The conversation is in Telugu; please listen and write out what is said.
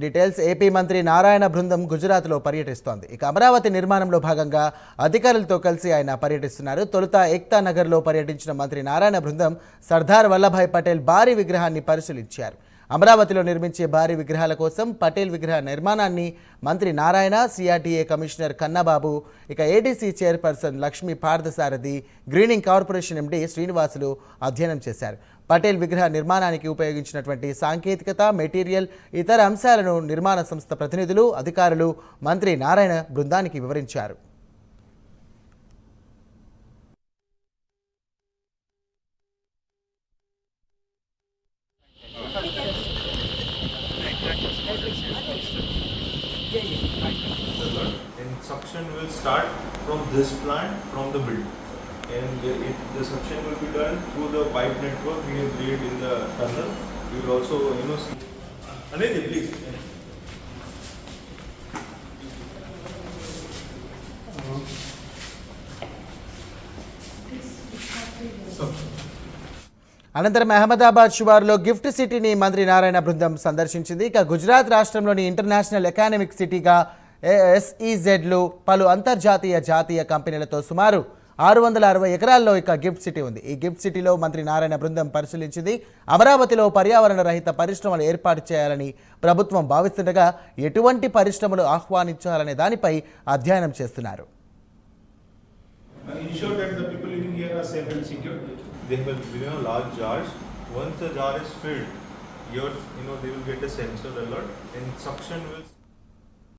డీటెయిల్స్ ఏపీ మంత్రి నారాయణ బృందం గుజరాత్లో పర్యటిస్తోంది. ఇక అమరావతి నిర్మాణంలో భాగంగా అధికారులతో కలిసి ఆయన పర్యటిస్తున్నారు. తొలుత ఏక్తా నగర్లో పర్యటించిన మంత్రి నారాయణ బృందం సర్దార్ వల్లభాయ్ పటేల్ భారీ విగ్రహాన్ని పరిశీలించారు. అమరావతిలో నిర్మించే భారీ విగ్రహాల కోసం పటేల్ విగ్రహ నిర్మాణాన్ని మంత్రి నారాయణ, సిఆర్టీఏ కమిషనర్ కన్నబాబు, ఇక ADC chairperson Lakshmi Parthasarathi, greening corporation MD Srinivasulu అధ్యయనం చేశారు. పటేల్ విగ్రహ నిర్మాణానికి ఉపయోగించినటువంటి సాంకేతికత, మెటీరియల్, ఇతర అంశాలను నిర్మాణ సంస్థ ప్రతినిధులు, అధికారులు మంత్రి నారాయణ బృందానికి వివరించారు. And suction will start from this plant, from the building, and the suction will be done through the pipe network we have laid in the tunnel. We will also, see. Anand, please. అనంతరం అహ్మదాబాద్ శివారులో గిఫ్ట్ సిటీని మంత్రి నారాయణ బృందం సందర్శించింది. ఇక గుజరాత్ రాష్ట్రంలోని ఇంటర్నేషనల్ ఎకానమిక్ సిటీగా ఎస్ఈజెడ్లు పలు అంతర్జాతీయ జాతీయ కంపెనీలతో సుమారు 660 ఎకరాల్లో ఇక గిఫ్ట్ సిటీ ఉంది. ఈ గిఫ్ట్ సిటీలో మంత్రి నారాయణ బృందం పరిశీలించింది. అమరావతిలో పర్యావరణ రహిత పరిశ్రమలు ఏర్పాటు చేయాలని ప్రభుత్వం భావిస్తుండగా ఎటువంటి పరిశ్రమలు ఆహ్వానించాలనే దానిపై అధ్యయనం చేస్తున్నారు. They have large jars. Once the jar is filled, they will get a sensor alert and suction will